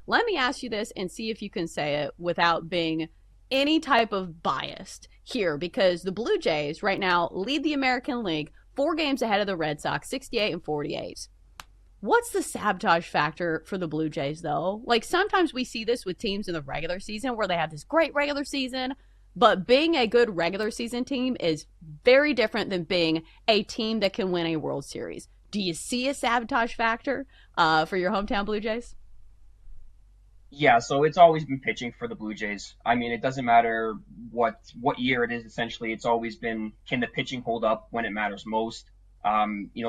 Let me ask you this and see if you can say it without being any type of biased here, because the Blue Jays right now lead the American League 4 games ahead of the Red Sox, 68 and 48. What's the sabotage factor for the Blue Jays, though? Like, sometimes we see this with teams in the regular season where they have this great regular season, but being a good regular season team is very different than being a team that can win a World Series. Do you see a sabotage factor for your hometown Blue Jays? Yeah, so it's always been pitching for the Blue Jays. I mean, it doesn't matter what year it is, essentially. It's always been, can the pitching hold up when it matters most?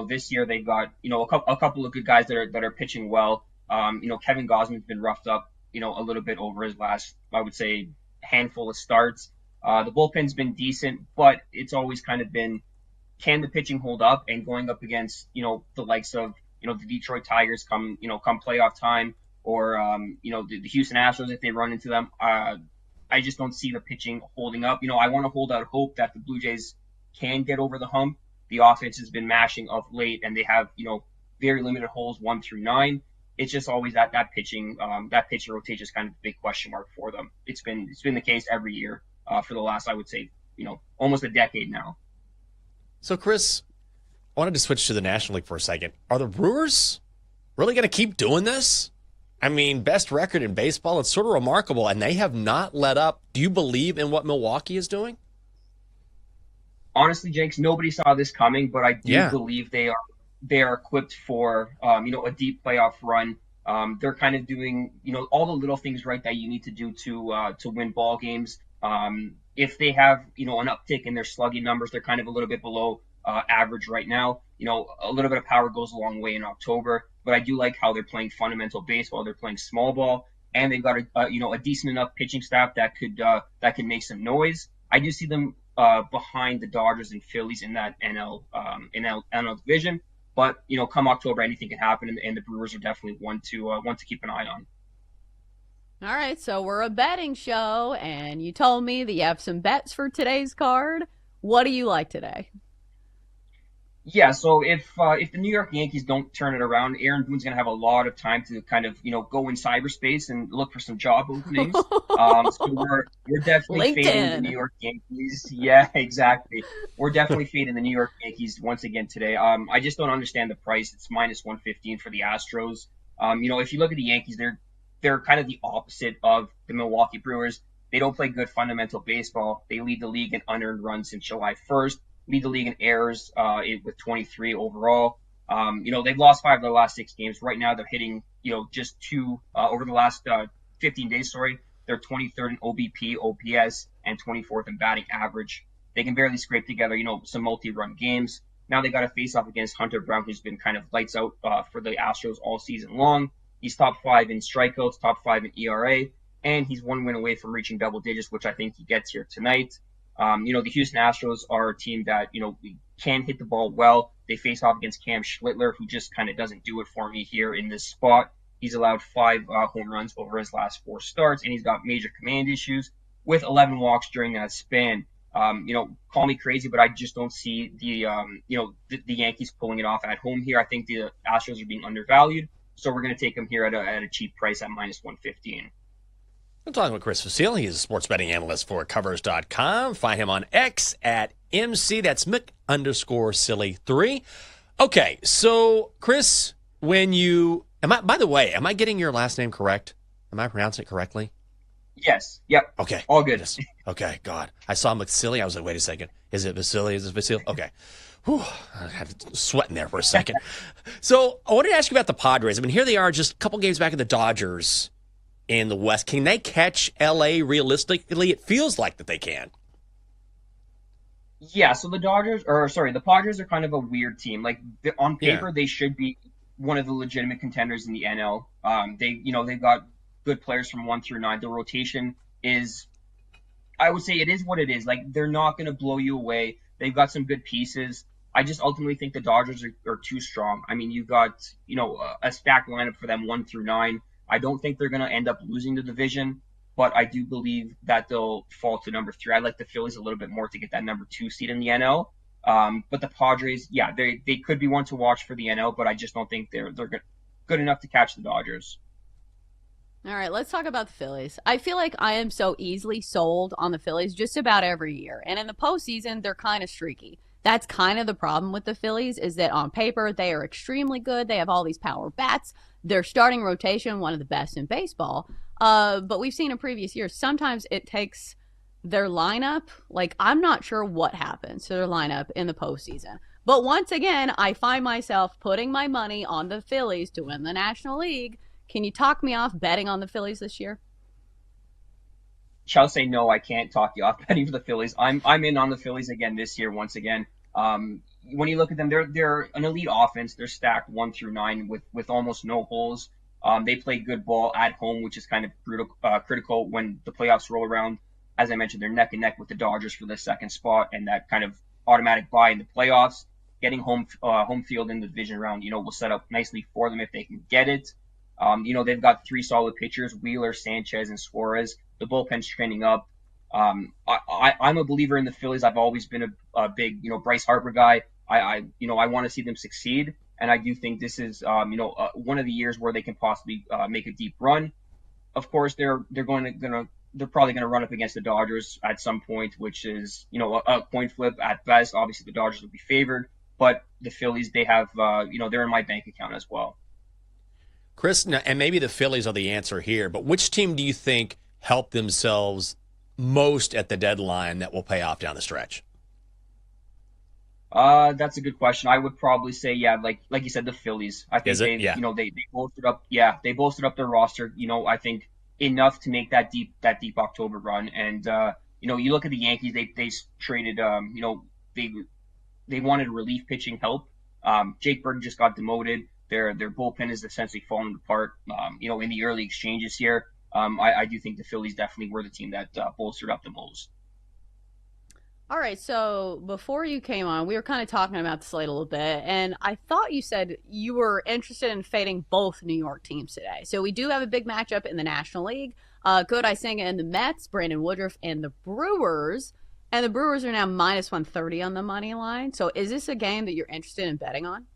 This year they've got, a couple of good guys that are pitching well. Kevin Gausman's been roughed up, a little bit over his last, I would say, handful of starts. The bullpen's been decent, but it's always kind of been, can the pitching hold up? And going up against, the likes of, the Detroit Tigers come playoff time, or the Houston Astros if they run into them. I just don't see the pitching holding up. I want to hold out hope that the Blue Jays can get over the hump. The offense has been mashing of late, and they have very limited holes 1 through 9. It's just always that pitching rotation is kind of a big question mark for them. It's been the case every year for the last, I would say, almost a decade now. So, Chris, I wanted to switch to the National League for a second. Are the Brewers really going to keep doing this? I mean, best record in baseball. It's sort of remarkable, and they have not let up. Do you believe in what Milwaukee is doing? Honestly, Jenks, nobody saw this coming, but I do believe they are equipped for a deep playoff run. They're kind of doing all the little things right that you need to do to win ball games. If they have an uptick in their slugging numbers, they're kind of a little bit below average right now. A little bit of power goes a long way in October, but I do like how they're playing fundamental baseball. They're playing small ball, and they've got a decent enough pitching staff that could make some noise. I do see them behind the Dodgers and Phillies in that NL division, but come October, anything can happen, and the Brewers are definitely one to keep an eye on. All right, so we're a betting show, and you told me that you have some bets for today's card. What do you like today? Yeah, so if the New York Yankees don't turn it around, Aaron Boone's going to have a lot of time to kind of go in cyberspace and look for some job openings. So we're definitely fading the New York Yankees. Yeah, exactly. We're definitely fading the New York Yankees once again today. I just don't understand the price. It's minus 115 for the Astros. If you look at the Yankees, they're kind of the opposite of the Milwaukee Brewers. They don't play good fundamental baseball. They lead the league in unearned runs since July 1st. Lead the league in errors with 23 overall. They've lost 5 of their last 6 games. Right now, they're hitting, just 2 over the last 15 days. They're 23rd in OBP, OPS, and 24th in batting average. They can barely scrape together, some multi-run games. Now they got to face off against Hunter Brown, who's been kind of lights out for the Astros all season long. He's top 5 in strikeouts, top 5 in ERA, and he's 1 win away from reaching double digits, which I think he gets here tonight. The Houston Astros are a team that, can hit the ball well. They face off against Cam Schlittler, who just kind of doesn't do it for me here in this spot. He's allowed 5 home runs over his last 4 starts, and he's got major command issues with 11 walks during that span. Call me crazy, but I just don't see the Yankees pulling it off at home here. I think the Astros are being undervalued, so we're going to take them here at a cheap price at minus 115. I'm talking with Chris Vitale. He's a sports betting analyst for Covers.com. Find him on X at MC. That's Mick_silly3. Okay, so Chris, by the way, am I getting your last name correct? Am I pronouncing it correctly? Yes. Yep. Okay. All good. Yes. Okay, God. I saw McSilly. I was like, wait a second. Is it Vasily? Is it Vasily? Okay. Whew, I had sweating there for a second. So I wanted to ask you about the Padres. I mean, here they are just a couple games back of the Dodgers in the West. Can they catch LA realistically? It feels like that they can. Yeah, so the Padres are kind of a weird team. Like on paper, They should be one of the legitimate contenders in the NL. They've got good players from 1 through 9. The rotation is, I would say, it is what it is. Like, they're not going to blow you away. They've got some good pieces. I just ultimately think the Dodgers are too strong. I mean, you've got a stacked lineup for them 1 through 9. I don't think they're going to end up losing the division, but I do believe that they'll fall to number 3. I like the Phillies a little bit more to get that number 2 seed in the NL. But the Padres, they could be one to watch for the NL, but I just don't think they're good enough to catch the Dodgers. All right, let's talk about the Phillies. I feel like I am so easily sold on the Phillies just about every year. And in the postseason, they're kind of streaky. That's kind of the problem with the Phillies is that on paper, they are extremely good. They have all these power bats. Their starting rotation, one of the best in baseball. But we've seen in previous years, sometimes it takes their lineup. Like, I'm not sure what happens to their lineup in the postseason. But once again, I find myself putting my money on the Phillies to win the National League. Can you talk me off betting on the Phillies this year? Shall say no, I can't talk you off betting for the Phillies. I'm in on the Phillies again this year once again. When you look at them, they're an elite offense. They're stacked 1 through 9 with almost no holes. They play good ball at home, which is kind of critical when the playoffs roll around. As I mentioned, they're neck and neck with the Dodgers for the second spot, and that kind of automatic bye in the playoffs. Getting home field in the division round, will set up nicely for them if they can get it. They've got 3 solid pitchers, Wheeler, Sanchez, and Suarez. The bullpen's trending up. I'm a believer in the Phillies. I've always been a big, Bryce Harper guy. I want to see them succeed. And I do think this is, one of the years where they can possibly make a deep run. Of course, they're probably going to run up against the Dodgers at some point, which is, a coin flip at best. Obviously, the Dodgers will be favored, but the Phillies, they have, they're in my bank account as well. Chris, and maybe the Phillies are the answer here, but which team do you think helped themselves most at the deadline that will pay off down the stretch? That's a good question. I would probably say, like you said, the Phillies. I think they bolstered up. Yeah, they bolstered up their roster. I think enough to make that deep October run. And you look at the Yankees. They traded. They wanted relief pitching help. Jake Burton just got demoted. Their bullpen is essentially falling apart. In the early exchanges here, I do think the Phillies definitely were the team that bolstered up the most. All right, so before you came on, we were kind of talking about the slate a little bit, and I thought you said you were interested in fading both New York teams today. So we do have a big matchup in the National League. Kodai Senga and the Mets, Brandon Woodruff and the Brewers, and the Brewers are now minus 130 on the money line. So is this a game that you're interested in betting on?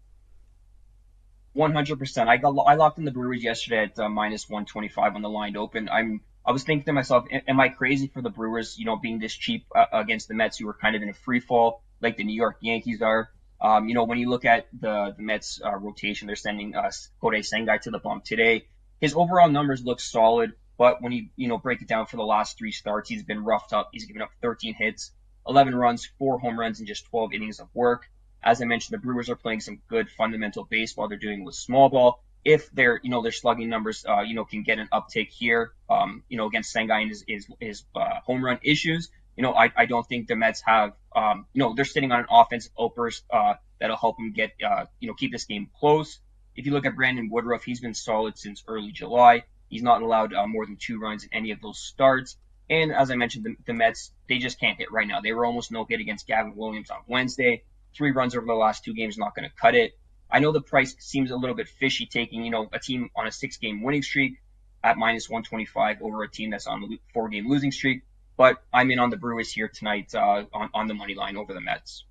100%. I locked in the Brewers yesterday at minus 125 on the line to open. I was thinking to myself, am I crazy for the Brewers, being this cheap against the Mets, who are kind of in a free fall like the New York Yankees are? When you look at the Mets rotation, they're sending Kodai Senga to the bump today. His overall numbers look solid, but when you break it down for the last 3 starts, he's been roughed up. He's given up 13 hits, 11 runs, 4 home runs, and just 12 innings of work. As I mentioned, the Brewers are playing some good fundamental baseball. They're doing it with small ball. If their slugging numbers can get an uptick here, against Senga and his home run issues, I don't think the Mets have they're sitting on an offensive outburst that'll help them get keep this game close. If you look at Brandon Woodruff, he's been solid since early July. He's not allowed more than 2 runs in any of those starts. And as I mentioned, the Mets, they just can't hit right now. They were almost no hit against Gavin Williams on Wednesday. 3 runs over the last 2 games, not going to cut it. I know the price seems a little bit fishy, taking, a team on a 6-game winning streak at minus 125 over a team that's on a 4-game losing streak. But I'm in on the Brewers here tonight on the money line over the Mets.